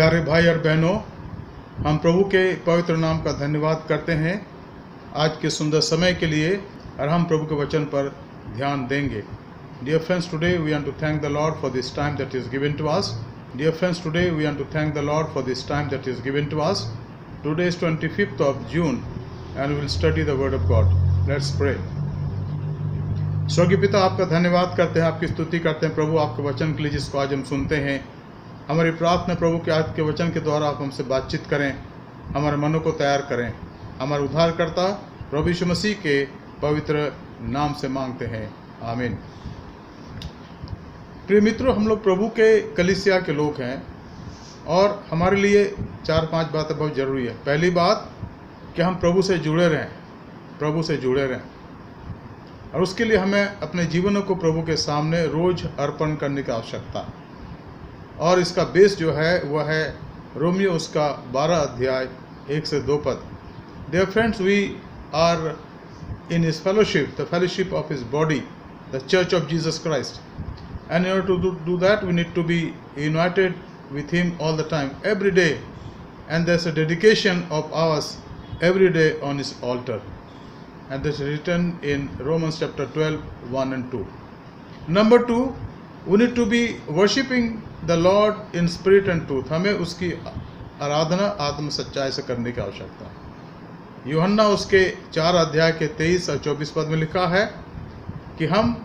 प्यारे भाई और बहनों, हम प्रभु के पवित्र नाम का धन्यवाद करते हैं आज के सुंदर समय के लिए, और हम प्रभु के वचन पर ध्यान देंगे। Dear friends, today we want to thank the Lord for this time that is given to us. Dear friends, today we want to thank the Lord for this time that is given to us. Today is 25th of June and we will study the word of God. Let's pray. स्वर्गीय पिता, आपका धन्यवाद करते हैं, आपकी स्तुति करते हैं प्रभु आपके वचन के लिए जिसको आज हम सुनते हैं। हमारी प्रार्थना प्रभु के आज के वचन के द्वारा आप हमसे बातचीत करें, हमारे मनों को तैयार करें। हमारे उद्धारकर्ता प्रभु यीशु मसीह के पवित्र नाम से मांगते हैं, आमीन। प्रिय मित्रों, हम लोग प्रभु के कलीसिया के लोग हैं और हमारे लिए 4-5 बातें बहुत ज़रूरी है। पहली बात कि हम प्रभु से जुड़े रहें, प्रभु से जुड़े रहें, और उसके लिए हमें अपने जीवनों को प्रभु के सामने रोज अर्पण करने की आवश्यकता है। और इसका बेस जो है वह है रोमियो उसका 12 अध्याय 1 से 2 पद। Dear friends, we are in his fellowship, the fellowship of his body, the church of Jesus Christ. And in order to do that, we need to be united with him all the time, every day. And there's a dedication of ours every day on his altar. And this is written in Romans chapter 12, 1 and 2. Number 2, we need to be worshipping the Lord in spirit and truth. हमें उसकी आराधना आत्म सच्चाई से करने की आवश्यकता है। यूहन्ना उसके 4 अध्याय के 23 और 24 पद में लिखा है कि हम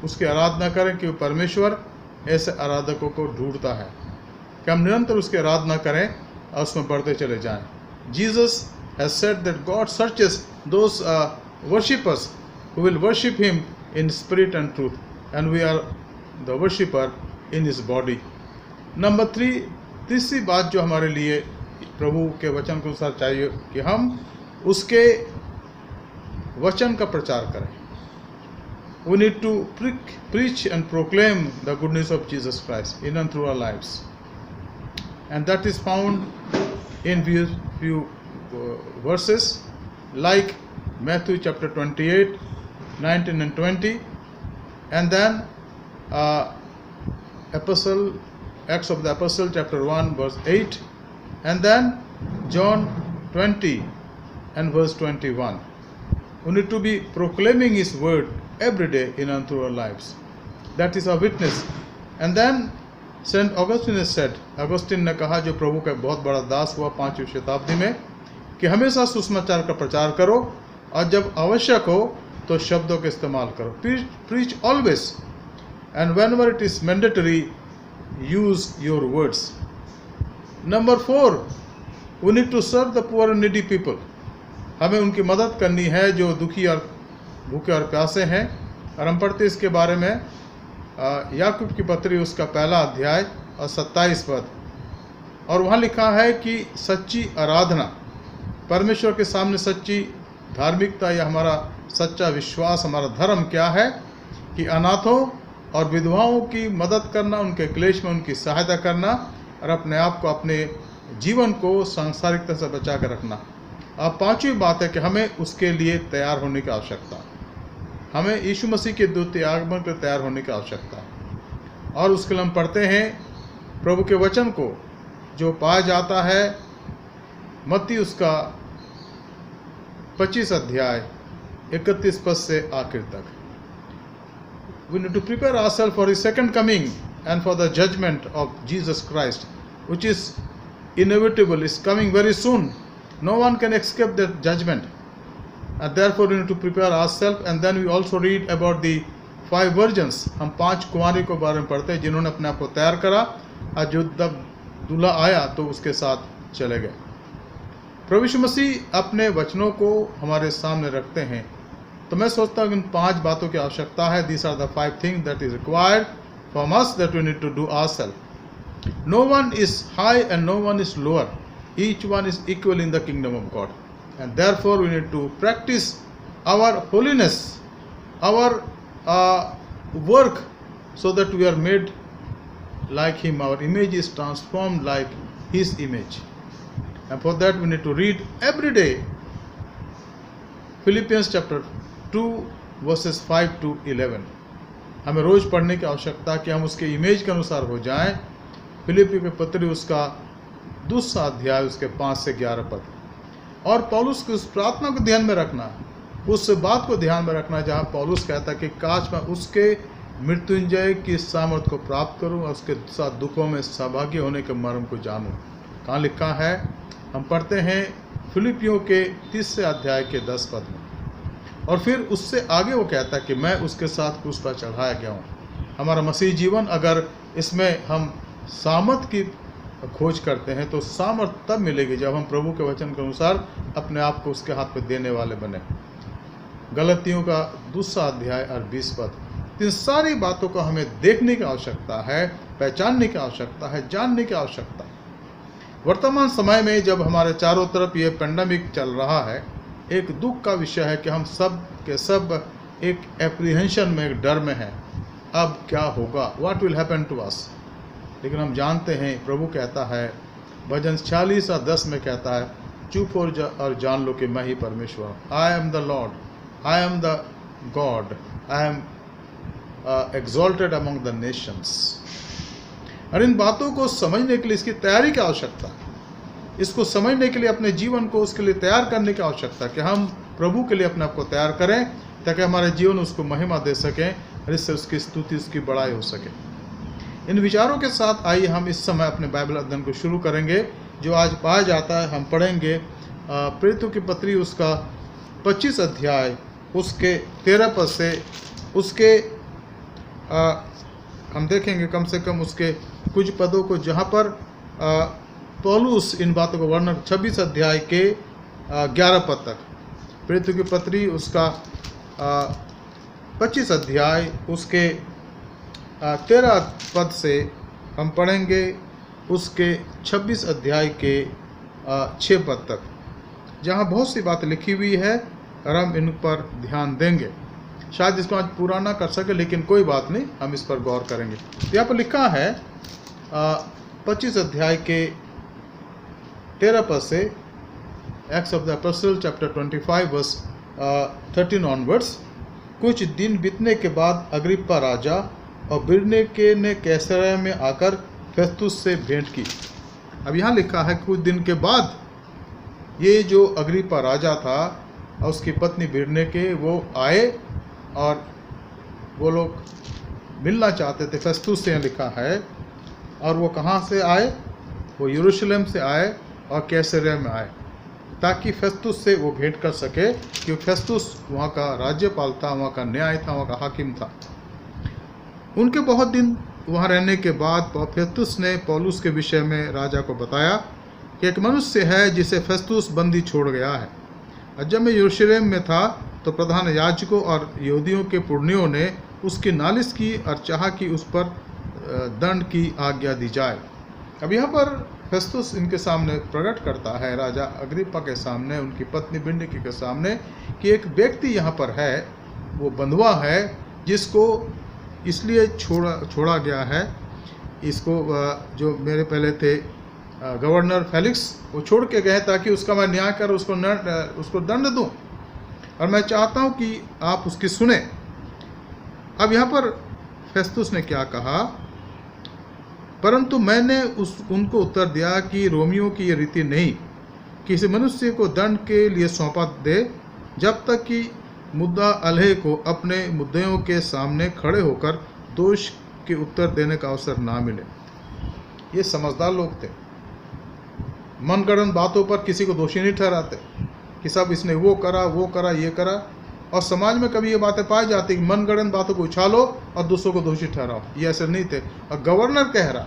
उसकी आराधना करें कि परमेश्वर ऐसे आराधकों को ढूंढता है, कि हम निरंतर उसकी आराधना करें और उसमें बढ़ते चले जाएं। Jesus has said that God searches those worshippers who will worship him in spirit and truth, and we are the worshipper in his body. Number 3, तीसरी बात जो हमारे लिए प्रभु के वचन के अनुसार चाहिए कि हम उसके वचन का प्रचार करें। We need to preach and proclaim the goodness of Jesus Christ in and through our lives, and that is found in few verses like Matthew chapter 28, 19 and 20, and then Acts of the Apostle chapter 1 verse 8, and then John 20 and verse 21. We need to be proclaiming his word every day in and through our lives. That is our witness. And then Saint Augustine has said, Augustine ने कहा, जो प्रभु का बहुत बड़ा दास हुआ 5वीं शताब्दी में, कि हमेशा सुसमाचार का प्रचार करो और जब आवश्यक हो तो शब्दों का इस्तेमाल करो। Preach always, and whenever it is mandatory, use your words. Number 4, we need to serve the poor and needy people. हमें उनकी मदद करनी है जो दुखी और भूखे और प्यासे हैं। और हम पढ़ते इसके बारे में याकूब की पत्री उसका 1 अध्याय और 27 पद, और वहाँ लिखा है कि सच्ची आराधना, परमेश्वर के सामने सच्ची धार्मिकता या हमारा सच्चा विश्वास, हमारा धर्म क्या है कि अनाथों और विधवाओं की मदद करना, उनके क्लेश में उनकी सहायता करना, और अपने आप को, अपने जीवन को सांसारिकता से बचा कर रखना। अब 5वीं बात है कि हमें उसके लिए तैयार होने की आवश्यकता है। हमें यीशु मसीह के द्वितीय आगमन के लिए तैयार होने की आवश्यकता है। और उसके लिए हम पढ़ते हैं प्रभु के वचन को, जो पाया जाता है मत्ती उसका 25 अध्याय 31 पद से आखिर तक। We need to prepare ourselves for his second coming and for the judgment of Jesus Christ, which is inevitable, is coming very soon. No one can escape that judgment, and therefore we need to prepare ourselves. And then we also read about the 5 virgins. हम 5 कुंवारी को बारे में पढ़ते हैं जिन्होंने अपने आप को तैयार करा, और जो जब दूल्हा आया तो उसके साथ चले गए। प्रभु यीशु मसीह अपने वचनों को हमारे सामने रखते हैं, तो मैं सोचता हूँ इन 5 बातों की आवश्यकता है। These are the 5 things that is required from us that we need to do ourselves. No one is high and no one is lower. Each one is equal in the kingdom of God, and therefore we need to practice our holiness, our work, so that we are made like him. Our image is transformed like his image, and for that we need to read every day Philippians chapter 2 verses 5 to 11. हमें रोज पढ़ने की आवश्यकता है कि हम उसके image के अनुसार हो जाएं। फिलिपी के पत्री उसका दूसरा अध्याय उसके 5 से 11 पद। और पौलुस की उस प्रार्थना को ध्यान में रखना, उस बात को ध्यान में रखना जहाँ पौलुस कहता है कि काश मैं उसके मृत्युंजय की सामर्थ को प्राप्त करूं और उसके साथ दुखों में सहभागी होने के मर्म को जानूं। कहाँ लिखा है? हम पढ़ते हैं फिलिपियों के 3 अध्याय के 10 पद में। और फिर उससे आगे वो कहता है कि मैं उसके साथ क्रूस पर चढ़ाया गया हूँ। हमारा मसीह जीवन, अगर इसमें हम सामर्थ की खोज करते हैं तो सामर्थ तब मिलेगी जब हम प्रभु के वचन के अनुसार अपने आप को उसके हाथ में देने वाले बने। गलतियों का 2 अध्याय और 20 पद। इन सारी बातों को हमें देखने की आवश्यकता है, पहचानने की आवश्यकता है, जानने की आवश्यकता है। वर्तमान समय में जब हमारे चारों तरफ ये पेंडेमिक चल रहा है, एक दुख का विषय है कि हम सब के सब एक एप्रीहेंशन में, एक डर में हैं। अब क्या होगा? What will happen to us? लेकिन हम जानते हैं, प्रभु कहता है भजन 46 और 10 में कहता है, चुप और जान लो कि मैं ही परमेश्वर हूँ। I am the Lord, I am the God, I am exalted among the Nations. और इन बातों को समझने के लिए इसकी तैयारी की आवश्यकता है। इसको समझने के लिए अपने जीवन को उसके लिए तैयार करने की आवश्यकता है कि हम प्रभु के लिए अपने आप को तैयार करें ताकि हमारे जीवन उसको महिमा दे सकें और इससे उसकी स्तुति, उसकी बड़ाई हो सके। इन विचारों के साथ आइए हम इस समय अपने बाइबल अध्ययन को शुरू करेंगे, जो आज पाया जाता है। हम पढ़ेंगे प्रेरितों की पत्री उसका 25 अध्याय उसके 13 पद से उसके हम देखेंगे कम से कम उसके कुछ पदों को जहाँ पर पौलुस इन बातों को वर्णन 26 अध्याय के 11 पद तक। प्रेरितों की पत्री उसका 25 अध्याय उसके 13 पद से हम पढ़ेंगे उसके 26 अध्याय के 6 पद तक, जहाँ बहुत सी बातें लिखी हुई है और हम इन पर ध्यान देंगे। शायद इसको आज पूरा ना कर सके, लेकिन कोई बात नहीं, हम इस पर गौर करेंगे। यहाँ पर लिखा है 25 अध्याय के 13 पद से, acts of the apostle chapter 25 verse 13 onwards. कुछ दिन बीतने के बाद अग्रिप्पा राजा और बिरनीके ने कैसरिया में आकर फेस्तुस से भेंट की। अब यहाँ लिखा है कुछ दिन के बाद ये जो अग्रिप्पा राजा था और उसकी पत्नी बिरनीके वो आए और वो लोग मिलना चाहते थे। फेस्तुस से लिखा है। और वो कहाँ से आए? वो यरूशलेम से आए और कैसरिया में आए ताकि फेस्तुस से वो भेंट कर सके, क्योंकि फेस्तुस वहाँ का राज्यपाल था, वहाँ का न्याय था, वहाँ का हाकिम था। उनके बहुत दिन वहाँ रहने के बाद फेस्तुस ने पौलुस के विषय में राजा को बताया कि एक मनुष्य है जिसे फेस्तुस बंदी छोड़ गया है। और जब मैं यरूशलेम में था तो प्रधान याजकों और यहूदियों के पुरनियों ने उसकी नालिश की और चाहा कि उस पर दंड की आज्ञा दी जाए। अब यहाँ पर फेस्तुस इनके सामने प्रकट करता है, राजा अग्रिप्पा के सामने, उनकी पत्नी बिरनीके के सामने, कि एक व्यक्ति यहाँ पर है, वो बंधुआ है, जिसको इसलिए छोड़ा गया है। इसको जो मेरे पहले थे गवर्नर फेलिक्स, वो छोड़ के गए ताकि उसका मैं न्याय कर उसको दंड दूँ, और मैं चाहता हूँ कि आप उसकी सुने। अब यहाँ पर फेस्तुस ने क्या कहा? परंतु मैंने उनको उत्तर दिया कि रोमियों की ये रीति नहीं, किसी मनुष्य को दंड के लिए सौंपा दे जब तक कि मुद्दा अलह को अपने मुद्दों के सामने खड़े होकर दोष के उत्तर देने का अवसर ना मिले। ये समझदार लोग थे। मनगढ़ंत बातों पर किसी को दोषी नहीं ठहराते कि सब इसने वो करा ये करा। और समाज में कभी ये बातें पाई जाती कि मनगढ़ंत बातों को उछालो और दूसरों को दोषी ठहराओ। ये ऐसे नहीं थे। और गवर्नर कह रहा,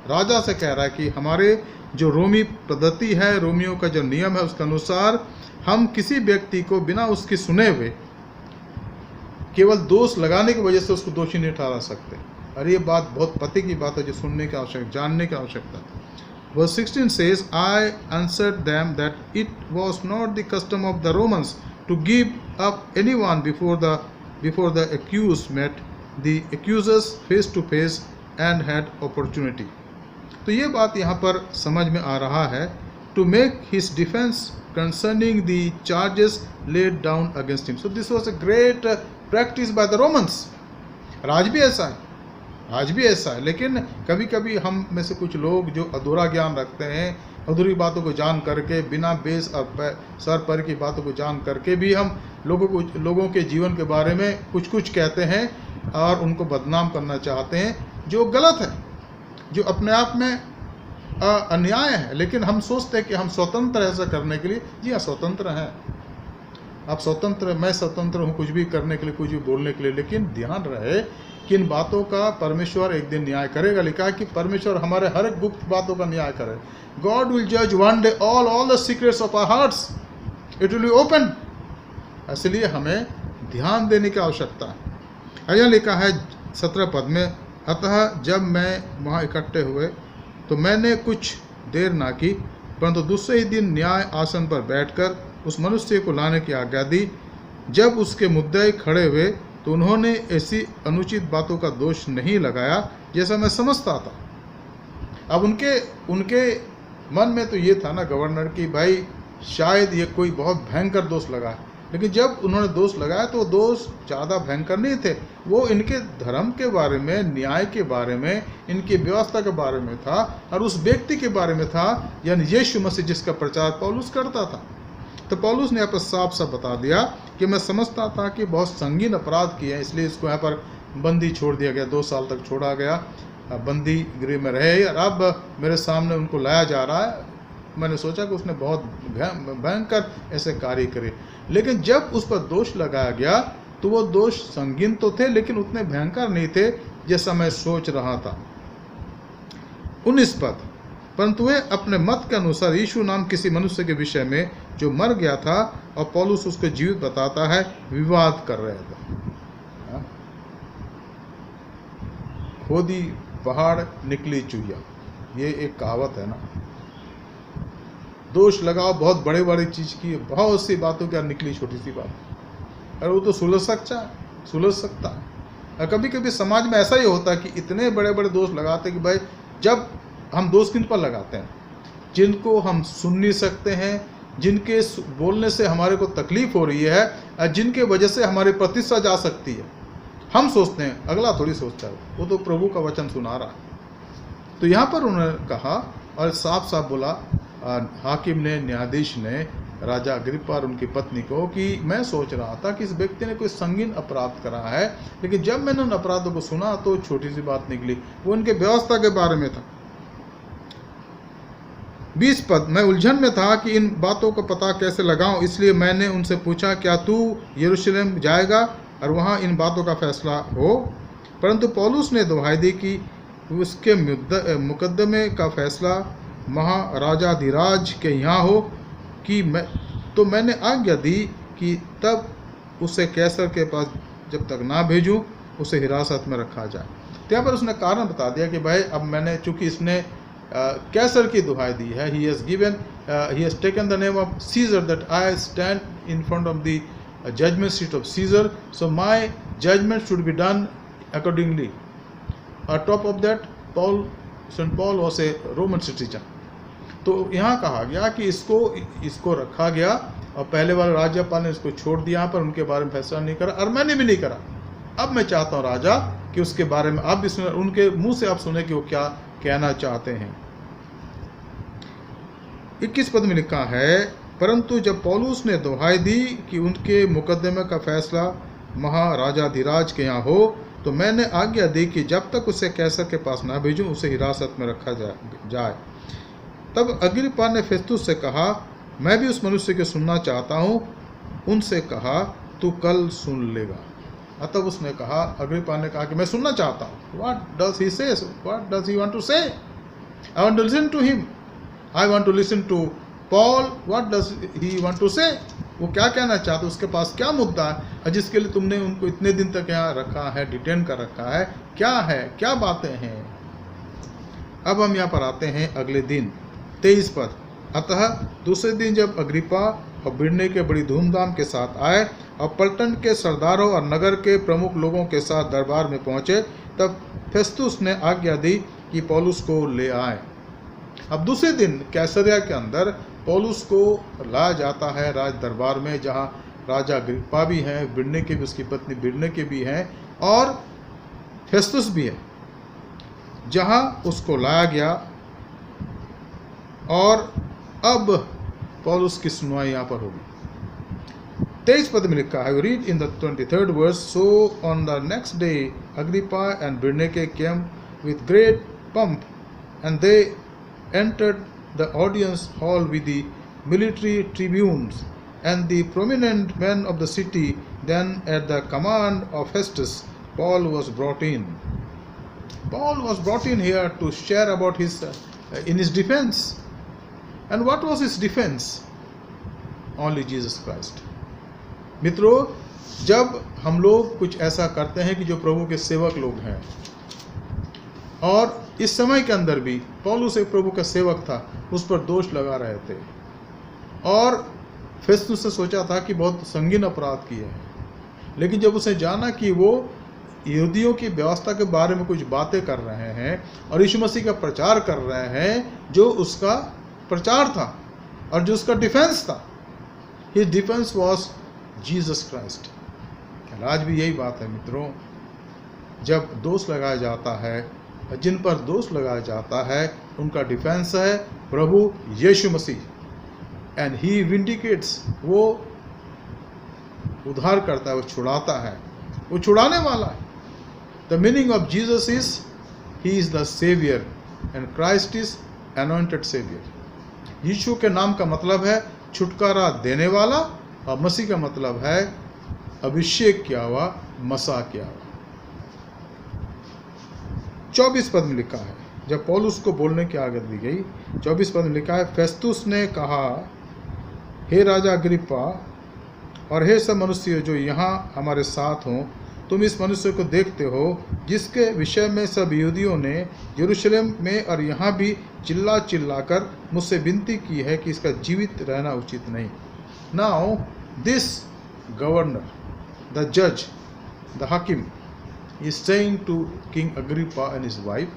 राजा से कह रहा है कि हमारे जो रोमी पद्धति है, रोमियों का जो नियम है, उसके अनुसार हम किसी व्यक्ति को बिना उसकी सुने हुए केवल दोष लगाने की वजह से उसको दोषी नहीं ठहरा सकते। और ये बात बहुत पते की बात है जो सुनने की आवश्यकता, जानने की आवश्यकता है। Verse 16 says, I answered them that it was not the custom of the Romans to give up anyone before the accused met the accusers face to face and had opportunity. तो ये बात यहाँ पर समझ में आ रहा है, to make his defense concerning the charges laid down against him. So this was a great practice by the Romans. आज भी ऐसा है, लेकिन कभी कभी हम में से कुछ लोग जो अधूरा ज्ञान रखते हैं अधूरी बातों को जान करके, बिना बेस और सर पर की बातों को जान करके भी हम लोगों के जीवन के बारे में कुछ कुछ कहते हैं और उनको बदनाम करना चाहते हैं, जो गलत है, जो अपने आप में अन्याय है। लेकिन हम सोचते हैं कि हम स्वतंत्र हैं ऐसा करने के लिए। जी हाँ, स्वतंत्र हैं आप, स्वतंत्र, मैं स्वतंत्र हूँ कुछ भी करने के लिए, कुछ भी बोलने के लिए। लेकिन ध्यान रहे कि इन बातों का परमेश्वर एक दिन न्याय करेगा। लिखा है कि परमेश्वर हमारे हर एक गुप्त बातों का न्याय करे। गॉड विल जज one day all the secrets of our hearts, it will be open. इसलिए हमें ध्यान देने की आवश्यकता है। यह लिखा है 17 पद में, अतः जब मैं वहाँ इकट्ठे हुए तो मैंने कुछ देर ना की, परंतु दूसरे ही दिन न्याय आसन पर बैठकर उस मनुष्य को लाने की आज्ञा दी। जब उसके मुद्दई खड़े हुए तो उन्होंने ऐसी अनुचित बातों का दोष नहीं लगाया जैसा मैं समझता था। अब उनके मन में तो ये था ना गवर्नर की, भाई शायद ये कोई बहुत भयंकर दोष लगा है। लेकिन जब उन्होंने दोष लगाया तो दोष ज़्यादा भयंकर नहीं थे, वो इनके धर्म के बारे में, न्याय के बारे में, इनकी व्यवस्था के बारे में था और उस व्यक्ति के बारे में था, यानी यीशु मसीह जिसका प्रचार पौलुस करता था। तो पौलुस ने यहाँ पर साफ साफ बता दिया कि मैं समझता था कि बहुत संगीन अपराध किए हैं, इसलिए इसको यहाँ पर बंदी छोड़ दिया गया, 2 साल तक छोड़ा गया, बंदी गृह में रहे और अब मेरे सामने उनको लाया जा रहा है। मैंने सोचा कि उसने बहुत भयंकर ऐसे कार्य करे। लेकिन जब उस पर दोष लगाया गया तो वो दोष संगीन तो थे लेकिन उतने भयंकर नहीं थे जैसा मैं सोच रहा था। 19 पद, परंतु वे अपने मत के अनुसार यीशु नाम किसी मनुष्य के विषय में जो मर गया था और पौलुस उसको जीवित बताता है, विवाद कर रहे थे। खोदी पहाड़ निकली चूहिया, ये एक कहावत है ना। दोष लगाओ बहुत बड़े बड़े चीज़ की, बहुत सी बातों की निकली छोटी सी बात, और वो तो सुलझ सकता है। और कभी कभी समाज में ऐसा ही होता है कि इतने बड़े बड़े दोष लगाते हैं कि भाई, जब हम दोष किन पर लगाते हैं? जिनको हम सुन नहीं सकते हैं, जिनके बोलने से हमारे को तकलीफ हो रही है और जिनके वजह से हमारी प्रतिष्ठा जा सकती है। हम सोचते हैं, अगला थोड़ी सोचता है, वो तो प्रभु का वचन सुना रहा है। तो यहाँ पर उन्होंने कहा और साफ साफ बोला हाकिम ने, न्यायाधीश ने राजा अग्रिप्पा और उनकी पत्नी को कि मैं सोच रहा था कि इस व्यक्ति ने कोई संगीन अपराध करा है, लेकिन जब मैंने उन अपराधों को सुना तो छोटी सी बात निकली, वो उनके व्यवस्था के बारे में था। 20 पद, मैं उलझन में था कि इन बातों का पता कैसे लगाऊं, इसलिए मैंने उनसे पूछा, क्या तू यरूशलेम जाएगा और वहां इन बातों का फैसला हो? परंतु पौलुस ने दुहाई दी कि उसके मुकदमे का फैसला महाराजाधिराज के यहाँ हो कि मैंने आज्ञा दी कि तब उसे कैसर के पास जब तक ना भेजूं उसे हिरासत में रखा जाए। तो यहाँ पर उसने कारण बता दिया कि भाई अब मैंने, चूंकि इसने कैसर की दुहाई दी है, he has taken the name of Caesar, that I stand in front of the judgment seat of Caesar, so my judgment should be done accordingly. On top of that, St. Paul was a Roman citizen. तो यहाँ कहा गया कि इसको रखा गया और पहले वाले राज्यपाल ने इसको छोड़ दिया, यहाँ पर उनके बारे में फैसला नहीं करा और मैंने भी नहीं करा। अब मैं चाहता हूँ राजा कि उसके बारे में अब इसमें उनके मुंह से आप सुने कि वो क्या कहना चाहते हैं। 21 पद में लिखा है, परंतु जब पौलुस ने दुहाई दी कि उनके मुकदमे का फैसला महाराजाधिराज के यहाँ हो, तो मैंने आज्ञा दी कि जब तक उसे कैसर के पास ना भेजूं उसे हिरासत में रखा जाए। तब अग्रिप्पा ने फेस्तुस से कहा, मैं भी उस मनुष्य को सुनना चाहता हूँ। उनसे कहा, तू कल सुन लेगा। तब उसने कहा, अग्रिप्पा ने कहा कि मैं सुनना चाहता हूँ। What does he say? What does he want to say? I want to listen to him. I want to listen to Paul. What does he want to say? वो क्या कहना चाहता है, उसके पास क्या मुद्दा है जिसके लिए तुमने उनको इतने दिन तक यहाँ रखा है, डिटेन कर रखा है, क्या है, क्या बातें हैं। अब हम यहाँ पर आते हैं अगले दिन 23 पद, अतः दूसरे दिन जब अग्रिप्पा और बिरनीके बड़ी धूमधाम के साथ आए और पलटन के सरदारों और नगर के प्रमुख लोगों के साथ दरबार में पहुँचे, तब फेस्तुस ने आज्ञा दी कि पौलुस को ले आए। अब दूसरे दिन कैसरिया के अंदर पौलुस को लाया जाता है राज दरबार में, जहाँ राजा अग्रिप्पा भी हैं, बिरनीके भी, उसकी पत्नी बिरनीके भी हैं और फेस्तुस भी है। जहाँ उसको लाया गया और अब पौलुस की सुनवाई यहाँ पर होगी। 23 पद में लिखा है, read in the 23rd verse, so on the next day Agrippa and Bernice came with great pomp, and they entered the audience hall with the military tribunes and the prominent men of the city. Then at the command of Festus, Paul was brought in. Paul was brought in here to share about his in his defense. And what was his defense? Only Jesus Christ. मित्रों, जब हम लोग कुछ ऐसा करते हैं कि जो प्रभु के सेवक लोग हैं, और इस समय के अंदर भी पौलुस एक प्रभु का सेवक था, उस पर दोष लगा रहे थे, और फेस्तुस ने सोचा था कि बहुत संगीन अपराध किए हैं, लेकिन जब उसे जाना कि वो यहूदियों की व्यवस्था के बारे में कुछ बातें कर रहे हैं और यीशु मसीह का प्रचार कर रहे हैं, जो उसका प्रचार था और जो उसका डिफेंस था, his defence was Jesus Christ. आज भी यही बात है मित्रों, जब दोष लगाया जाता है, जिन पर दोष लगाया जाता है, उनका डिफेंस है प्रभु यीशु मसीह, एंड ही विंडिकेट्स, वो उद्धार करता है, वो छुड़ाता है, वो छुड़ाने वाला है। The meaning of Jesus is he is the saviour and Christ is anointed saviour. यीशु के नाम का मतलब है छुटकारा देने वाला, और मसीह का मतलब है अभिषेक किया हुआ, मसा किया हुआ। 24 पद में लिखा है, जब पौलुस को बोलने की आज्ञा दी गई, 24 पद में लिखा है, फेस्तुस ने कहा, हे राजा अग्रिप्पा और हे सब मनुष्य जो यहाँ हमारे साथ हों, तुम इस मनुष्य को देखते हो जिसके विषय में सब यहूदियों ने यरूशलेम में और यहाँ भी चिल्ला चिल्लाकर मुझसे विनती की है कि इसका जीवित रहना उचित नहीं। नाउ दिस गवर्नर, द जज, द हाकिम is saying to King Agrippa and his wife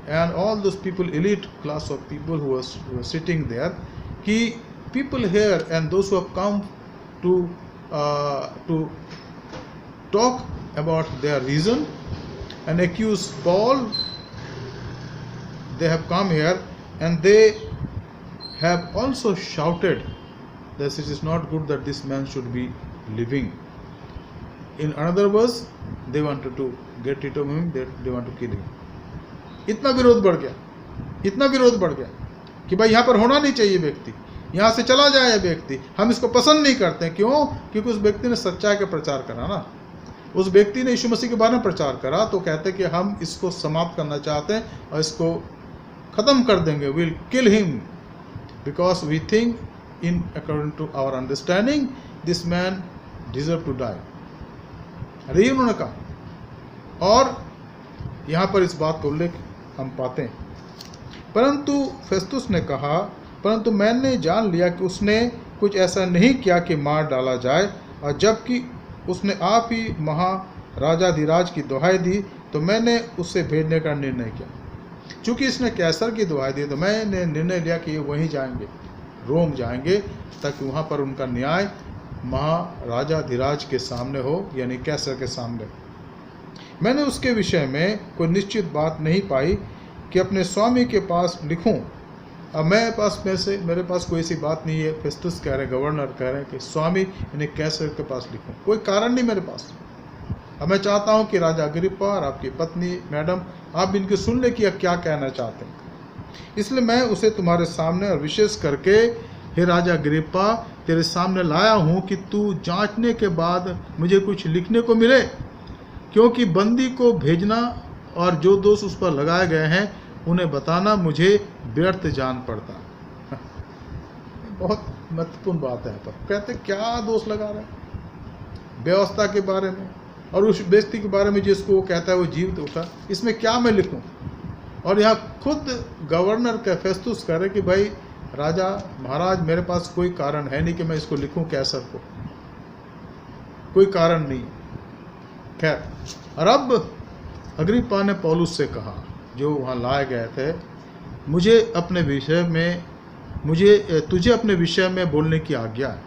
and all those people, elite class of people who were sitting there, कि people here and those who have come to talk about their reason and accuse Paul, they have come here and they have also shouted that it is not good that this man should be living. In another words, they wanted to get rid of him, they want to kill him. इतना विरोध बढ़ गया, इतना विरोध बढ़ गया कि भाई यहाँ पर होना नहीं चाहिए व्यक्ति, यहाँ से चला जाए व्यक्ति, हम इसको पसंद नहीं करते। क्यों? क्योंकि उस व्यक्ति ने सच्चाई का प्रचार करा ना, उस व्यक्ति ने यीशु मसीह के बारे में प्रचार करा, तो कहते कि हम इसको समाप्त करना चाहते हैं और इसको ख़त्म कर देंगे, will kill him because we think in according to our understanding this man deserve to die. अरे उन्होंने कहा, और यहाँ पर इस बात का उल्लेख हम पाते हैं। परंतु फेस्तुस ने कहा, परंतु मैंने जान लिया कि उसने कुछ ऐसा नहीं किया कि मार डाला जाए, और जबकि उसने आप ही महाराजाधिराज की दुहाई दी, तो मैंने उससे भेजने का निर्णय किया। चूँकि इसने कैसर की दुहाई दी, तो मैंने निर्णय लिया कि ये वहीं जाएंगे, रोम जाएंगे, ताकि वहाँ पर उनका न्याय महाराजाधिराज के सामने हो, यानी कैसर के सामने। मैंने उसके विषय में कोई निश्चित बात नहीं पाई कि अपने स्वामी के पास लिखूं। अब मेरे पास कोई ऐसी बात नहीं है। फेस्तुस कह रहे, गवर्नर कह रहे हैं कि स्वामी इन्हें कैसर के पास लिखूं, कोई कारण नहीं मेरे पास। अब मैं चाहता हूं कि राजा अग्रिप्पा और आपकी पत्नी मैडम, आप इनकी सुन ले कि क्या कहना चाहते हैं। इसलिए मैं उसे तुम्हारे सामने और विशेष करके हे राजा अग्रिप्पा तेरे सामने लाया हूं कि तू जांचने के बाद मुझे कुछ लिखने को मिले, क्योंकि बंदी को भेजना और जो दोष उस पर लगाए गए हैं उन्हें बताना मुझे व्यर्थ जान पड़ता। बहुत महत्वपूर्ण बात है। पर कहते क्या दोष लगा रहे हैं व्यवस्था के बारे में और उस व्यक्ति के बारे में जिसको वो कहता है वो जीवित उठा, इसमें क्या मैं लिखूं? और यहाँ खुद गवर्नर का फेस्तुस कह रहे कि भाई राजा महाराज, मेरे पास कोई कारण है नहीं कि मैं इसको लिखूं कैसर को, कोई कारण नहीं। खैर, और अब अग्रिप्पा ने पौलुस से कहा, जो वहाँ लाए गए थे, तुझे अपने विषय में बोलने की आज्ञा है।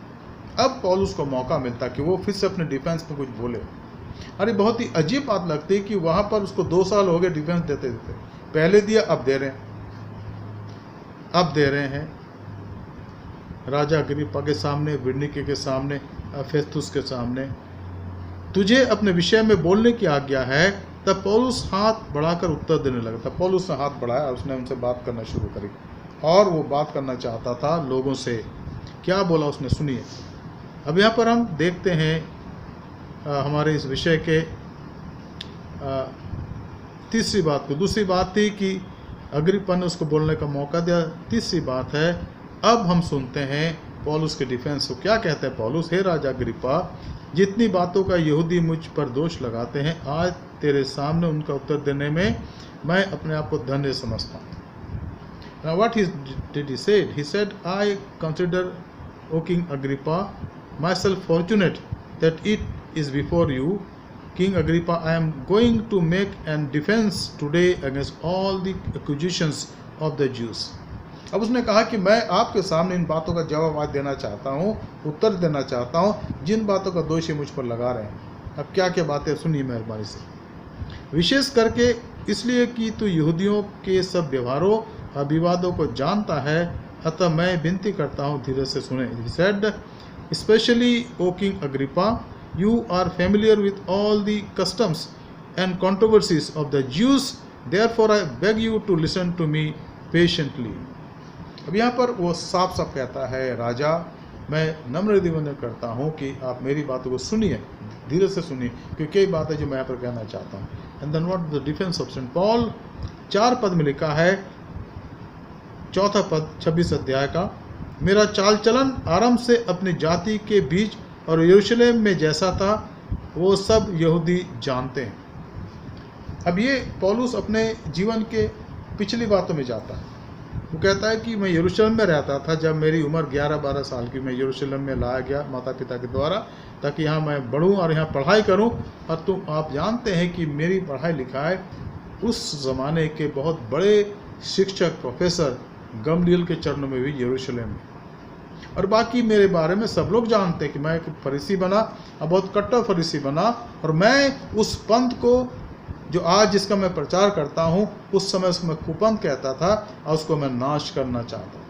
अब पौलुस को मौका मिलता कि वो फिर से अपने डिफेंस में कुछ बोले। अरे बहुत ही अजीब बात लगती है कि वहाँ पर उसको 2 साल हो गए डिफेंस देते देते, पहले दिया अब दे रहे हैं। अब दे रहे हैं राजा अग्रिप्पा के सामने, बिरनीके के सामने, फेस्तुस के सामने, तुझे अपने विषय में बोलने की आज्ञा है। तब पौलुस हाथ बढ़ाकर उत्तर देने लगा। तब पौलुस ने हाथ बढ़ाया और उसने उनसे बात करना शुरू करी, और वो बात करना चाहता था लोगों से। क्या बोला उसने, सुनिए। अब यहाँ पर हम देखते हैं हमारे इस विषय के तीसरी बात को। दूसरी बात थी कि अग्रिप्पा ने उसको बोलने का मौका दिया। तीसरी बात है, अब हम सुनते हैं पौलुस के डिफेंस को। क्या कहते हैं पौलुस, हे राजा अग्रिप्पा, जितनी बातों का यहूदी मुझ पर दोष लगाते हैं, आज तेरे सामने उनका उत्तर देने में मैं अपने आप को धन्य समझता हूँ। Now what did he say? He said, I consider, O King Agrippa, myself fortunate that it is before you, King Agrippa, I am going to make an defense today against all the accusations of the Jews. अब उसने कहा कि मैं आपके सामने इन बातों का जवाब आज देना चाहता हूँ, उत्तर देना चाहता हूँ जिन बातों का दोष ये मुझ पर लगा रहे हैं। अब क्या क्या बातें सुनिए मेहरबानी से। विशेष करके इसलिए कि तू यहूदियों के सब व्यवहारों और विवादों को जानता है, अतः मैं विनती करता हूँ धीरे से सुने। He said, especially O King Agrippa, you are familiar with all the customs and controversies of the Jews, therefore I beg you to listen to me patiently. अब यहाँ पर वो साफ साफ कहता है, राजा मैं नम्र निवेदन करता हूँ कि आप मेरी बातों को सुनिए, धीरे से सुनिए, क्योंकि कई बातें जो मैं यहाँ पर कहना चाहता हूँ। And then what the defence of Saint Paul, 4 पद में लिखा है, 4 पद 26 अध्याय का, मेरा चाल चलन आरंभ से अपनी जाति के बीच और यरूशलेम में जैसा था वो सब यहूदी जानते हैं। अब ये पौलुस अपने जीवन के पिछली बातों में जाता है। वो कहता है कि मैं यरूशलेम में रहता था जब मेरी उम्र 11-12 साल की। मैं यरूशलेम में लाया गया माता पिता के द्वारा ताकि यहाँ मैं बढ़ूँ और यहाँ पढ़ाई करूँ। और आप जानते हैं कि मेरी पढ़ाई लिखाई उस ज़माने के बहुत बड़े शिक्षक प्रोफेसर गमलीएल के चरणों में भी यरूशलेम में। और बाकी मेरे बारे में सब लोग जानते हैं कि मैं एक फरीसी बना और बहुत कट्टर फरीसी बना, और मैं उस पंथ को जो आज जिसका मैं प्रचार करता हूँ उस समय उसको मैं कुपंथ कहता था और उसको मैं नाश करना चाहता था।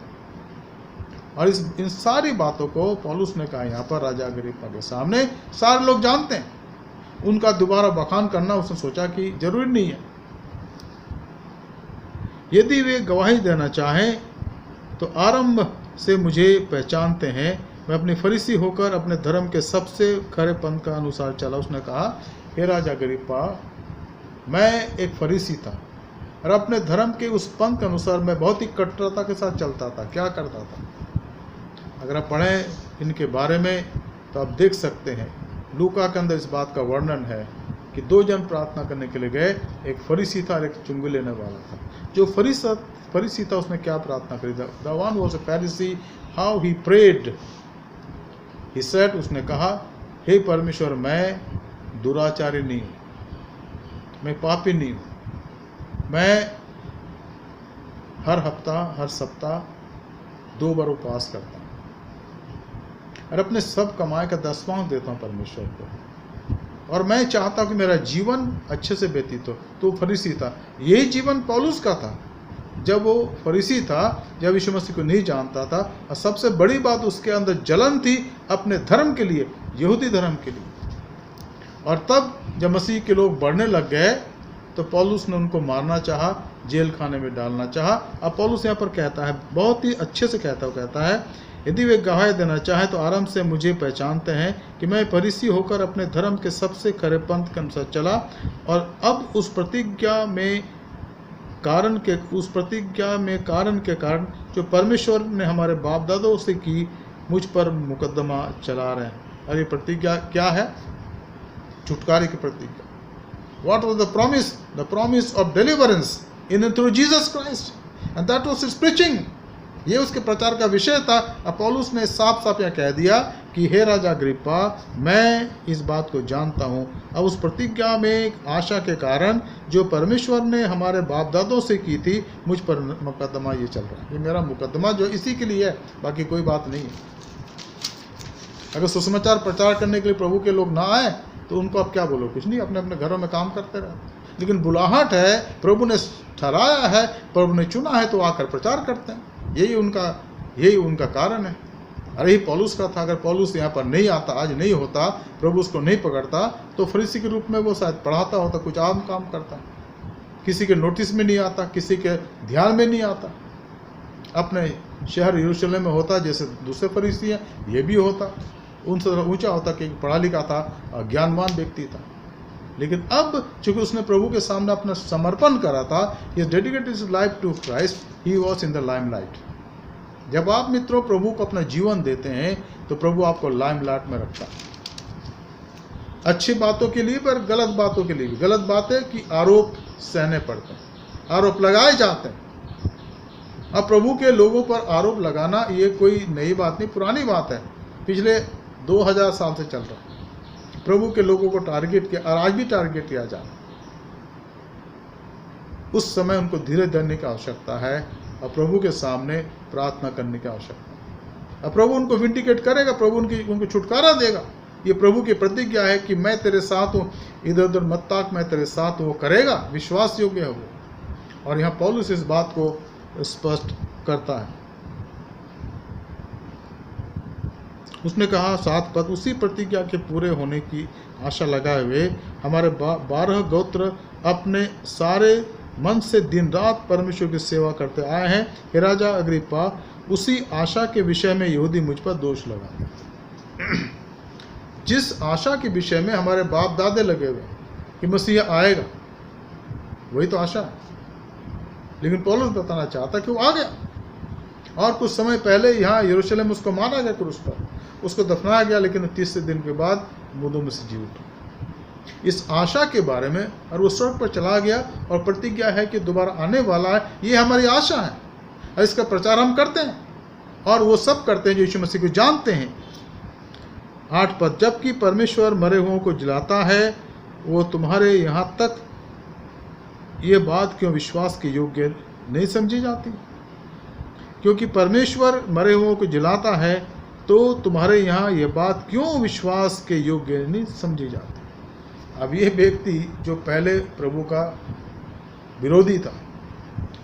और इन सारी बातों को पौलुस ने कहा यहाँ पर राजा अग्रिप्पा के सामने, सारे लोग जानते हैं। उनका दोबारा बखान करना उसने सोचा कि जरूरी नहीं है। यदि वे गवाही देना चाहें तो आरंभ से मुझे पहचानते हैं। मैं अपनी फरीसी होकर अपने धर्म के सबसे खरे पंथ का अनुसार चला। उसने कहा, हे राजा अग्रिप्पा, मैं एक फरीसी था और अपने धर्म के उस पंथ के अनुसार मैं बहुत ही कट्टरता के साथ चलता था। क्या करता था, अगर आप पढ़ें इनके बारे में तो आप देख सकते हैं। लूका के अंदर इस बात का वर्णन है कि 2 जन प्रार्थना करने के लिए गए, एक फरीसी था और एक चुंगी लेने वाला था। जो फरीसी था उसने क्या प्रार्थना करी? The one was a Pharisee, how he prayed, he said, उसने कहा, हे परमेश्वर, मैं दुराचारी नहीं हूँ, मैं पापी नहीं हूँ, मैं हर हफ्ता हर सप्ताह 2 बार उपवास करता हूँ और अपने सब कमाई का 10वां देता हूँ परमेश्वर को, और मैं चाहता हूँ कि मेरा जीवन अच्छे से व्यतीत हो। तो फरीसी था। यही जीवन पौलुस का था जब वो फरीसी था, जब यीशु मसीह को नहीं जानता था, और सबसे बड़ी बात उसके अंदर जलन थी अपने धर्म के लिए, यहूदी धर्म के लिए। और तब जब मसीह के लोग बढ़ने लग गए तो पौलुस ने उनको मारना चाहा, जेल खाने में डालना चाहा। अब पौलुस यहाँ पर कहता है, बहुत ही अच्छे से कहता है, यदि वे गवाही देना चाहें तो आरंभ से मुझे पहचानते हैं कि मैं फरीसी होकर अपने धर्म के सबसे खरे पंथ के अनुसार चला, और अब उस प्रतिज्ञा में कारण के कारण जो परमेश्वर ने हमारे बाप दादों से की, मुझ पर मुकदमा चला रहे हैं। और ये प्रतिज्ञा क्या है? छुटकारे की प्रतिज्ञा। What was the promise? The promise of deliverance in and through Jesus Christ, and that was his preaching. ये उसके प्रचार का विषय था। पौलुस ने साफ साफ यह कह दिया कि हे राजा अग्रिप्पा, मैं इस बात को जानता हूँ। अब उस प्रतिज्ञा में आशा के कारण जो परमेश्वर ने हमारे बाप दादों से की थी, मुझ पर मुकदमा ये चल रहा है। ये मेरा मुकदमा जो इसी के लिए है, बाकी कोई बात नहीं है। अगर सुसमाचार प्रचार करने के लिए प्रभु के लोग ना आए तो उनको आप क्या बोलो? कुछ नहीं, अपने अपने घरों में काम करते रहे। लेकिन बुलाहट है, प्रभु ने ठहराया है, प्रभु ने चुना है, तो आकर प्रचार करते हैं। यही उनका कारण है। अरे ही पौलुस का था, अगर पौलुस यहाँ पर नहीं आता, आज नहीं होता, प्रभु उसको नहीं पकड़ता, तो फरीसी के रूप में वो शायद पढ़ाता होता, कुछ आम काम करता, किसी के नोटिस में नहीं आता, किसी के ध्यान में नहीं आता। अपने शहर यरूशलेम में होता जैसे दूसरे फरीसी हैं, ये भी होता, उनसे ऊंचा होता कि पढ़ा लिखा था, ज्ञानवान व्यक्ति था। लेकिन अब चूंकि उसने प्रभु के सामने अपना समर्पण करा था, he dedicated his life to Christ, he was in the limelight। जब आप मित्रों प्रभु को अपना जीवन देते हैं तो प्रभु आपको लाइमलाइट में रखता है, अच्छी बातों के लिए पर गलत बातों के लिए भी। गलत बातें कि आरोप सहने पड़ते हैं, आरोप लगाए जाते हैं। अब प्रभु के लोगों पर आरोप लगाना ये कोई नई बात नहीं, पुरानी बात है, पिछले 2000 साल से चल रहा है। प्रभु के लोगों को टारगेट किया और आज भी टारगेट किया जा रहा है। उस समय उनको धीरज धरने की आवश्यकता है और प्रभु के सामने प्रार्थना करने की आवश्यकता है। अब प्रभु उनको विंडिकेट करेगा, प्रभु उनको छुटकारा देगा। ये प्रभु की प्रतिज्ञा है कि मैं तेरे साथ हूँ, इधर उधर मत ताक, मैं तेरे साथ हूँ। वो करेगा, विश्वास योग्य है वो। और यहाँ पौलुस इस बात को स्पष्ट करता है। उसने कहा 7 पद, उसी प्रतिज्ञा के पूरे होने की आशा लगाए हुए हमारे 12 गोत्र अपने सारे मन से दिन रात परमेश्वर की सेवा करते आए हैं। हे राजा अग्रिप्पा, उसी आशा के विषय में यहूदी मुझ पर दोष लगाते। जिस आशा के विषय में हमारे बाप दादे लगे हुए कि मसीह आएगा, वही तो आशा है। लेकिन पौलुस बताना चाहता कि वो आ गया, और कुछ समय पहले यहाँ यरूशलेम उसको मारा गया क्रूस पर, उसको दफनाया गया, लेकिन 30 दिन के बाद मुर्दों में से जी उठा। इस आशा के बारे में, और वो स्वर्ग पर चला गया और प्रतिज्ञा है कि दोबारा आने वाला है। ये हमारी आशा है और इसका प्रचार हम करते हैं, और वो सब करते हैं जो यीशु मसीह को जानते हैं। 8 पद, जबकि परमेश्वर मरे हुओं को जिलाता है, वो तुम्हारे यहाँ तक ये बात क्यों विश्वास के योग्य नहीं समझी जाती? क्योंकि परमेश्वर मरे हुओं को जिलाता है, तो तुम्हारे यहाँ ये बात क्यों विश्वास के योग्य नहीं समझी जाती? अब ये व्यक्ति जो पहले प्रभु का विरोधी था,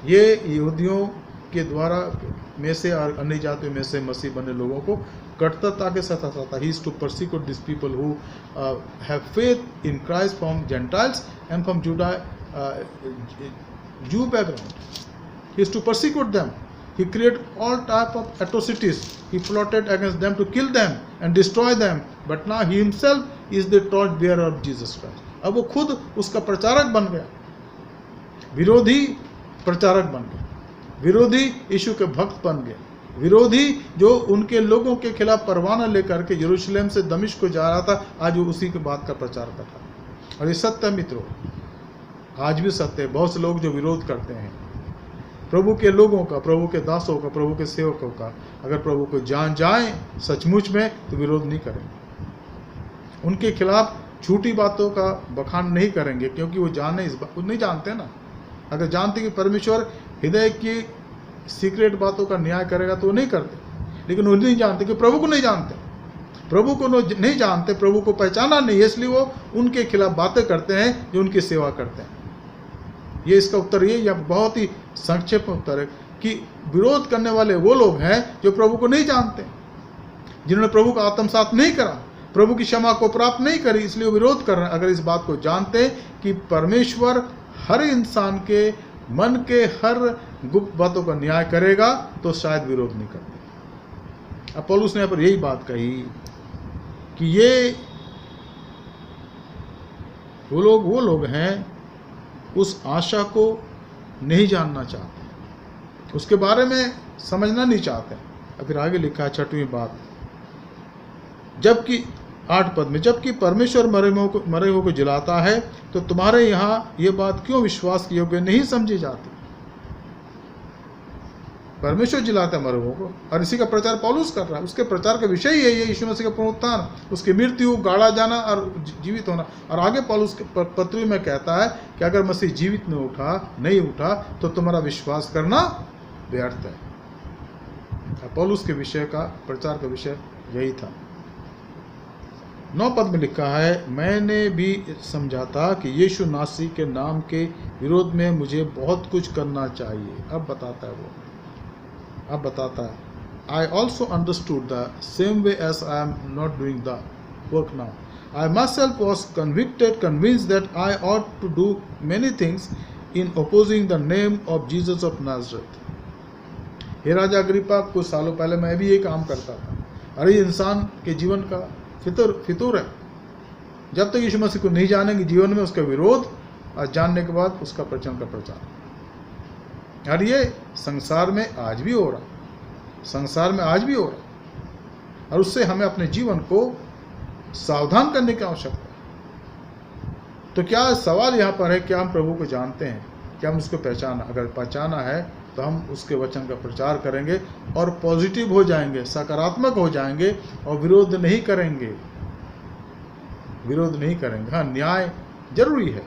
ये यहूदियों के द्वारा में से और अन्य जातियों में से मसीह बने लोगों को कट्टरता के साथ आता। He is to persecute these people who have faith in Christ from Gentiles and from Jew background. He is to persecute them. He created all type of atrocities. He plotted against them to kill them and destroy them. But now he himself is the torch bearer of Jesus Christ. अब वो खुद उसका प्रचारक बन गया, विरोधी प्रचारक बन गया, विरोधी यीशु के भक्त बन गए, विरोधी जो उनके लोगों के खिलाफ परवाना लेकर के यरूशलेम से दमिश्क को जा रहा था, आज वो उसी के बात का प्रचार कर रहा है। और ये सत्य है मित्रों, आज भी सत्य है। बहुत से लोग जो विरोध करते हैं प्रभु के लोगों का, प्रभु के दासों का, प्रभु के सेवकों का, अगर प्रभु को जान जाए सचमुच में तो विरोध नहीं करेंगे, उनके खिलाफ झूठी बातों का बखान नहीं करेंगे, क्योंकि वो जाने इस बात को नहीं जानते ना। अगर जानते कि परमेश्वर हृदय की सीक्रेट बातों का न्याय करेगा तो वो नहीं करते। लेकिन वो नहीं जानते कि प्रभु को नहीं जानते, प्रभु को नहीं जानते, प्रभु को पहचाना नहीं है, इसलिए वो उनके खिलाफ बातें करते हैं जो उनकी सेवा करते हैं। ये इसका उत्तर ये, या बहुत ही संक्षेप में उत्तर है कि विरोध करने वाले वो लोग हैं जो प्रभु को नहीं जानते, जिन्होंने प्रभु का आत्मसात नहीं करा, प्रभु की क्षमा को प्राप्त नहीं करी, इसलिए वो विरोध कर रहे हैं। अगर इस बात को जानते कि परमेश्वर हर इंसान के मन के हर गुप्त बातों का न्याय करेगा तो शायद विरोध नहीं करते। अब पौलुस ने यहाँ पर यही बात कही कि ये वो लोग हैं उस आशा को नहीं जानना चाहते, उसके बारे में समझना नहीं चाहते। अब फिर आगे लिखा है 6वीं बात, जबकि 8 पद में, जबकि परमेश्वर मरे हुओं को जिलाता है, तो तुम्हारे यहाँ ये बात क्यों विश्वास के योग्य नहीं समझी जाती? परमेश्वर जिलाता है मरे हुओं को, और इसी का प्रचार पौलुस कर रहा है। उसके प्रचार का विषय ही है ये यीशु मसीह का पुनरुत्थान, उसकी मृत्यु, गाड़ा जाना और जीवित होना। और आगे पौलुस पत्री में कहता है कि अगर मसीह जीवित नहीं उठा तो तुम्हारा विश्वास करना व्यर्थ है। पौलुस के विषय का प्रचार का विषय यही था। 9 पद में लिखा है, मैंने भी समझा था कि यीशु नासरी के नाम के विरोध में मुझे बहुत कुछ करना चाहिए। अब बताता है वो, अब बताता है, I also understood the same way as I am not doing the work now. I myself was convinced that I ought to do many things in opposing the name of Jesus of Nazareth. हे राजा Agrippa, कुछ सालों पहले मैं भी ये काम करता था। अरे इंसान के जीवन का फितूर है, जब तक यीशु मसीह को नहीं जानेंगे जीवन में उसका विरोध, और जानने के बाद उसका प्रचार का प्रचार। और ये संसार में आज भी हो रहा, संसार में आज भी हो रहा, और उससे हमें अपने जीवन को सावधान करने की आवश्यकता है। तो क्या सवाल यहाँ पर है, क्या हम प्रभु को जानते हैं, क्या हम उसको पहचाना? अगर पहचाना है तो हम उसके वचन का प्रचार करेंगे और पॉजिटिव हो जाएंगे, सकारात्मक हो जाएंगे और विरोध नहीं करेंगे, विरोध नहीं करेंगे। हाँ, न्याय जरूरी है,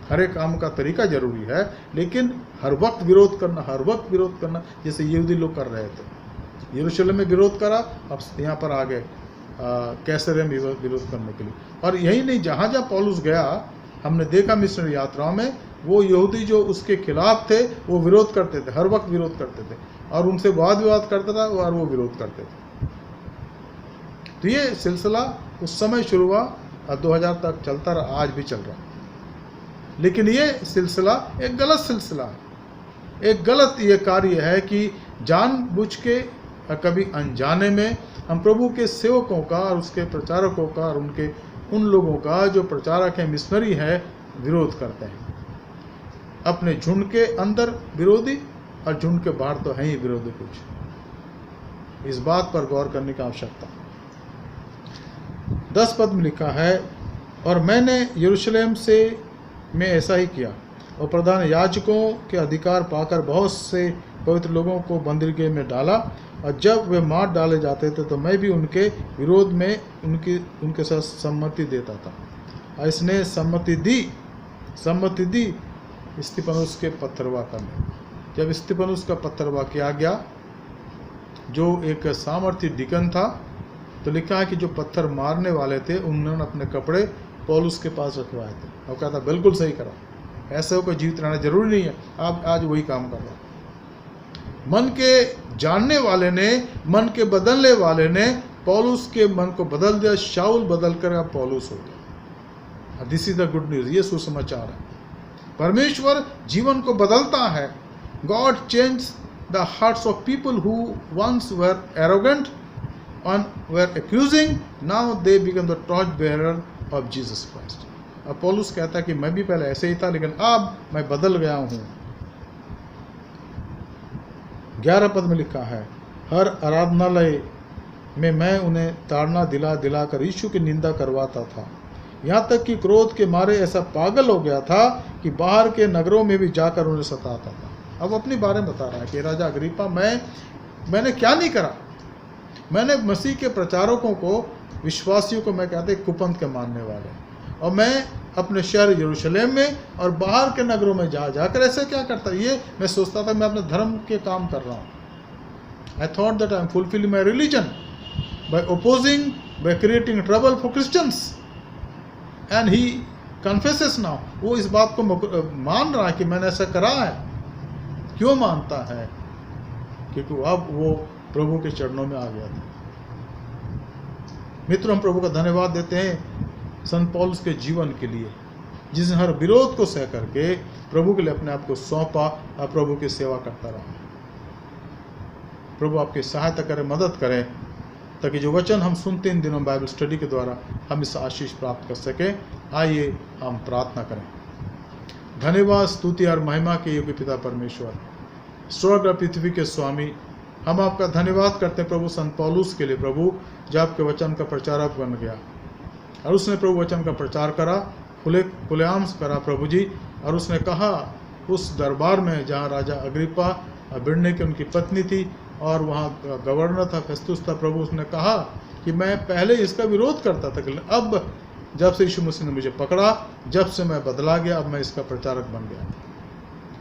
हर एक काम का तरीका जरूरी है, लेकिन हर वक्त विरोध करना, हर वक्त विरोध करना, जैसे यहूदी लोग कर रहे थे। यरूशलेम में विरोध करा, अब यहाँ पर आ गए कैसरिया में विरोध करने के लिए। और यही नहीं, जहाँ जहाँ पौलुस गया, हमने देखा मिशनरी यात्राओं में, वो यहूदी जो उसके खिलाफ थे वो विरोध करते थे, हर वक्त विरोध करते थे, और उनसे वाद विवाद करता था और वो विरोध करते थे। तो ये सिलसिला उस समय शुरू हुआ और 2000 तक चलता रहा, आज भी चल रहा। लेकिन ये सिलसिला एक गलत सिलसिला है, एक गलत ये कार्य है कि जानबूझ के कभी अनजाने में हम प्रभु के सेवकों का और उसके प्रचारकों का और उनके उन लोगों का जो प्रचारक है, मिशनरी है, विरोध करते हैं। अपने झुंड के अंदर विरोधी और झुंड के बाहर तो है ही विरोधी कुछ। इस बात पर गौर करने की आवश्यकता। 10 पद में लिखा है, और मैंने यरूशलेम में ऐसा ही किया और प्रधान याजकों के अधिकार पाकर बहुत से पवित्र लोगों को बंदरगाह में डाला, और जब वे मार डाले जाते थे तो मैं भी उनके विरोध में उनके साथ सम्मति देता था। और इसने सम्मति दी स्तिफनुस के पत्थरवा करने। जब स्तिफनुस का पत्थरवा किया गया, जो एक सामर्थी डिकन था, तो लिखा है कि जो पत्थर मारने वाले थे उन्होंने अपने कपड़े पौलुस के पास रखवाए थे और कहता बिल्कुल सही करा, ऐसे हो कोई जीवित रहना जरूरी नहीं है, आप आज वही काम कर रहे हैं। मन के जानने वाले ने, मन के बदलने वाले ने पौलुस के मन को बदल दिया, शाऊल बदल कर अब पौलुस हो गया। This is the good news, ये सुसमाचार है। परमेश्वर जीवन को बदलता है। God change the hearts of people who ones were arrogant and were accusing, now they become the torch bearer of Jesus Christ. अब पौलुस कहता है कि मैं भी पहले ऐसे ही था, लेकिन अब मैं बदल गया हूं। 11 पद में लिखा है, हर आराधनालय में मैं उन्हें ताड़ना दिला कर यीशु की निंदा करवाता था, यहाँ तक कि क्रोध के मारे ऐसा पागल हो गया था कि बाहर के नगरों में भी जाकर उन्हें सताता था। अब अपने बारे में बता रहा है कि राजा अग्रिप्पा, मैंने क्या नहीं करा। मैंने मसीह के प्रचारकों को, विश्वासियों को मैं कहते कुपंथ के मानने वाले, और मैं अपने शहर यरूशलेम में और बाहर के नगरों में जाकर ऐसे क्या करता, ये मैं सोचता था मैं अपने धर्म के काम कर रहा हूँ। I thought that I am fulfilling my religion by opposing, by creating trouble for Christians, and he confesses now. वो इस बात को मान रहा है कि मैंने ऐसा करा है। क्यों मानता है? क्योंकि अब वो प्रभु के चरणों में आ गया था। मित्रों, हम प्रभु का धन्यवाद देते हैं संत पौलुस के जीवन के लिए, जिसने हर विरोध को सह करके प्रभु के लिए अपने आप को सौंपा और प्रभु की सेवा करता रहा। प्रभु आपकी सहायता करें, मदद करें, ताकि जो वचन हम सुनते इन दिनों बाइबल स्टडी के द्वारा हम इस आशीष प्राप्त कर सकें। आइए हम प्रार्थना करें। धन्यवाद, स्तुति और महिमा के योग्य पिता परमेश्वर, स्वर्ग और पृथ्वी के स्वामी, हम आपका धन्यवाद करते हैं प्रभु संत पौलुस के लिए। प्रभु, जब आपके वचन का प्रचारक बन गया और उसने प्रभु वचन का प्रचार करा, खुलेआम करा प्रभु जी, और उसने कहा उस दरबार में जहाँ राजा अग्रिप्पा बिरनीके उनकी पत्नी थी और वहाँ गवर्नर था, फेस्तुस था, प्रभु उसने कहा कि मैं पहले इसका विरोध करता था, लेकिन अब जब से यीशु मसीह ने मुझे पकड़ा, जब से मैं बदला गया, अब मैं इसका प्रचारक बन गया।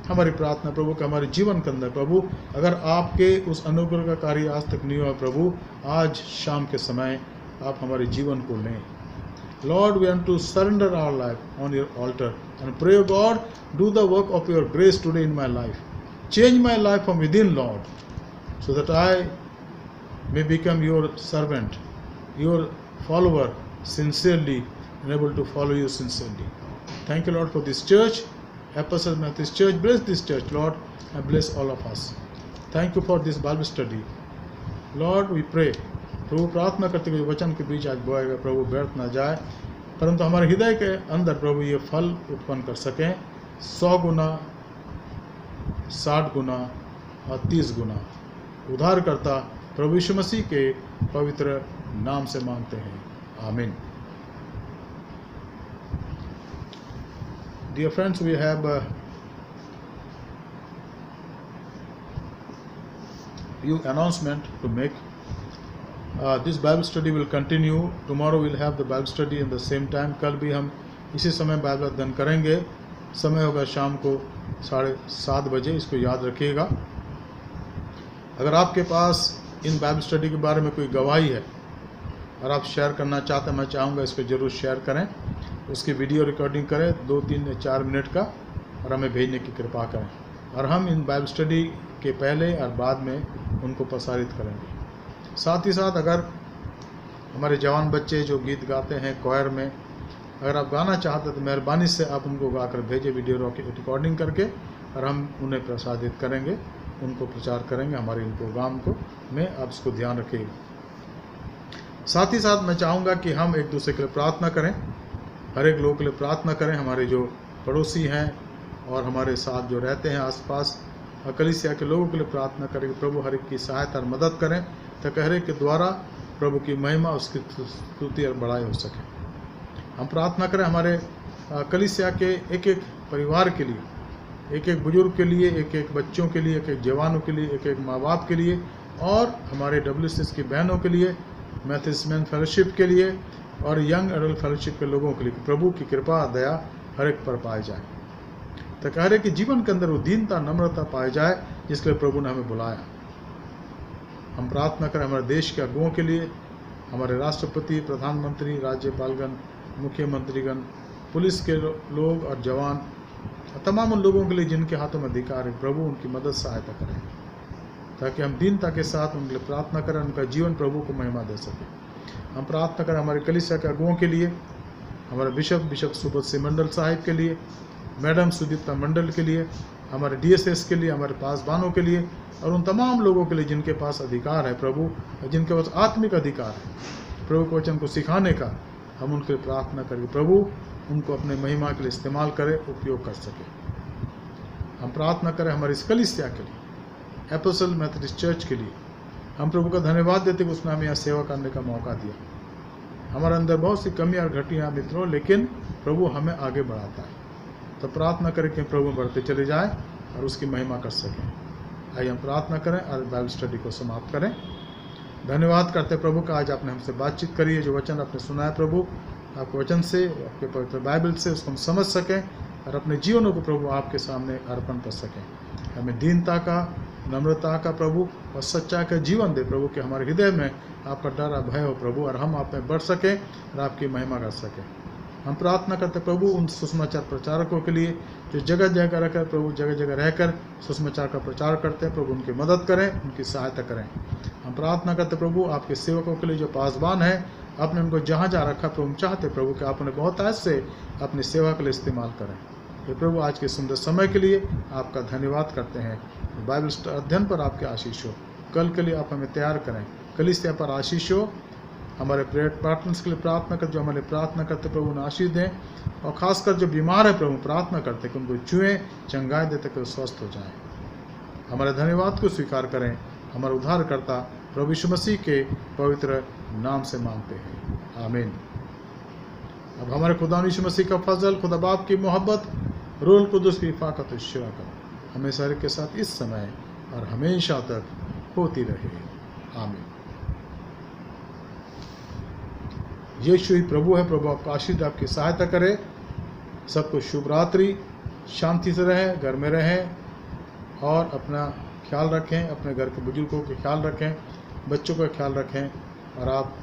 हमारी प्रार्थना प्रभु कि हमारे जीवन के अंदर प्रभु, अगर आपके उस अनुग्रह का कार्य आज तक नहीं हुआ प्रभु, आज शाम के समय आप हमारे जीवन को लें। Lord, we want to surrender our life on your altar and pray, God, do the work of your grace today in my life. Change my life from within, Lord. so that I may become your servant, your follower sincerely, and able to follow you sincerely. Thank you, Lord, for this church, Epistle Methodist Church. Bless this church, Lord, and bless all of us. Thank you for this Bible study. Lord, we pray, प्रभु प्रार्थना करते हुए वचन के बीच आज बोएगा, प्रभु व्यर्थ ना जाए, परंतु हमारे हृदय के अंदर प्रभु ये फल उत्पन्न कर सकें, 100 गुना, 60 गुना और 30 गुना। उद्धारकर्ता प्रभु यीशु मसीह के पवित्र नाम से मांगते हैं, आमीन। Dear friends, we have few announcement to make. This Bible study will continue. Tomorrow we'll have the Bible study in the same time. कल भी हम इसी समय बाइबल अध्ययन करेंगे। समय होगा शाम को 7:30 बजे, इसको याद रखिएगा। अगर आपके पास इन बाइबल स्टडी के बारे में कोई गवाही है और आप शेयर करना चाहते हैं, मैं चाहूँगा इसको ज़रूर शेयर करें, उसकी वीडियो रिकॉर्डिंग करें 2, 3 या 4 मिनट का, और हमें भेजने की कृपा करें, और हम इन बाइबल स्टडी के पहले और बाद में उनको प्रसारित करेंगे। साथ ही साथ अगर हमारे जवान बच्चे जो गीत गाते हैं क्वायर में, अगर आप गाना चाहते हैं तो मेहरबानी से आप उनको गाकर भेजें वीडियो रिकॉर्डिंग करके, और हम उन्हें प्रसारित करेंगे, उनको प्रचार करेंगे हमारे इन प्रोग्राम को में। आप इसको ध्यान रखिएगा। साथ ही साथ मैं चाहूँगा कि हम एक दूसरे के लिए प्रार्थना करें, हर एक लोग के लिए प्रार्थना करें, हमारे जो पड़ोसी हैं और हमारे साथ जो रहते हैं आसपास, कलीसिया के लोगों के लिए प्रार्थना करें कि प्रभु हर एक की सहायता और मदद करें, ताकि हर एक के द्वारा प्रभु की महिमा, उसकी स्तुति और बड़ाई हो सके। हम प्रार्थना करें हमारे कलीसिया के एक एक परिवार के लिए, एक एक बुजुर्ग के लिए, एक एक बच्चों के लिए, एक एक जवानों के लिए, एक एक माँ बाप के लिए, और हमारे WCS की बहनों के लिए, मेथोडिस्ट मेन फेलोशिप के लिए, और यंग एडल्ट फेलोशिप के लोगों के लिए। प्रभु की कृपा दया हर एक पर पाई जाए, ताकि हर एक के जीवन के अंदर वो दीनता, नम्रता पाई जाए, जिसके लिए प्रभु ने हमें बुलाया। हम प्रार्थना करें हमारे देश के अगुओं के लिए, हमारे राष्ट्रपति, प्रधानमंत्री, राज्यपालगण, मुख्यमंत्रीगण, पुलिस के लोग और जवान, तमाम उन लोगों के लिए जिनके हाथों में अधिकार है। प्रभु उनकी मदद सहायता करें, ताकि हम दीनता के साथ उनके लिए प्रार्थना करें, उनका जीवन प्रभु को महिमा दे सके। हम प्रार्थना करें हमारे कलीसिया के अगुओं के लिए, हमारे बिशप सुबोध सिंह मंडल साहिब के लिए, मैडम सुदीप्ता मंडल के लिए, हमारे DSS के लिए, हमारे पासबानों के लिए, और उन तमाम लोगों के लिए जिनके पास अधिकार है प्रभु, जिनके पास आत्मिक अधिकार है प्रभु के वचन को सिखाने का। हम उनके लिए प्रार्थना करें प्रभु उनको अपने महिमा के लिए इस्तेमाल करे, उपयोग कर सके। हम प्रार्थना करें हमारे इस कलीसिया के लिए, एपोस्टल मेथोडिस्ट चर्च के लिए। हम प्रभु का धन्यवाद देते कि उसने हमें यहाँ सेवा करने का मौका दिया। हमारे अंदर बहुत सी कमियाँ और घटियाँ मित्रों, लेकिन प्रभु हमें आगे बढ़ाता है। तो प्रार्थना करें कि प्रभु बढ़ते चले जाए और उसकी महिमा कर सकें। आइए हम प्रार्थना करें और बाइबल स्टडी को समाप्त करें। धन्यवाद करते प्रभु का, आज आपने हमसे बातचीत करी है, जो वचन आपने सुना है प्रभु, आपके वचन से, आपके पवित्र बाइबल से उसको हम समझ सकें और अपने जीवनों को प्रभु आपके सामने अर्पण कर सकें। हमें दीनता का, नम्रता का प्रभु और सच्चाई का जीवन दे प्रभु, कि हमारे हृदय में आपका डर और भय हो प्रभु, और हम आप में बढ़ सकें और आपकी महिमा कर सकें। हम प्रार्थना करते प्रभु उन सुसमाचार प्रचारकों के लिए जो जगह जगह रहकर प्रभु जगह जगह रहकर सुसमाचार का प्रचार करते हैं प्रभु, उनकी मदद करें, उनकी सहायता करें। हम प्रार्थना करते प्रभु आपके सेवकों के लिए जो पासबान है, आपने उनको जहाँ जहाँ रखा प्रभु, हम चाहते प्रभु कि आप उन्हें बहुत आज से अपनी सेवा के लिए इस्तेमाल करें। ये प्रभु आज के सुंदर समय के लिए आपका धन्यवाद करते हैं। बाइबल अध्ययन पर आपके आशीष हो, कल के लिए आप हमें तैयार करें, कलीसिया पर आशीष हो। हमारे प्रेयर पार्टनर्स के लिए प्रार्थना कर, जो हमारे प्रार्थना करते प्रभु उन्हें आशीष दें, और खासकर जो बीमार है प्रभु प्रार्थना करते कि उनको छुएं, चंगाई देते कि वो स्वस्थ हो जाएं। हमारे धन्यवाद को स्वीकार करें, हमारे उद्धारकर्ता प्रभु यीशु मसीह के पवित्र नाम से मांगते हैं, आमीन। अब हमारे खुदा यीशु मसीह का फजल, खुदा बाप की मोहब्बत, रूह कुदुस की हिफाजत और शफकत हमेशा हर के साथ इस समय और हमेशा तक होती रहे, आमीन। यीशु ही प्रभु है। प्रभु आपका आशीष, आपकी सहायता करे। सबको शुभ रात्रि, शांति से रहें, घर में रहें और अपना ख्याल रखें, अपने घर के बुजुर्गों का ख्याल रखें, बच्चों का ख्याल रखें, और आप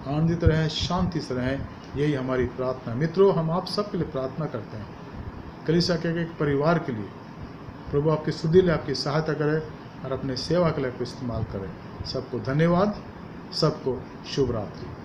आनंदित रहें, शांति से रहें। यही हमारी प्रार्थना। मित्रों, हम आप सब के लिए प्रार्थना करते हैं, कलीसिया के एक परिवार के लिए। प्रभु आपकी सुधि ले, आपकी सहायता करे, और अपने सेवा के लिए इस्तेमाल करें। सबको धन्यवाद, सबको शुभ रात्रि।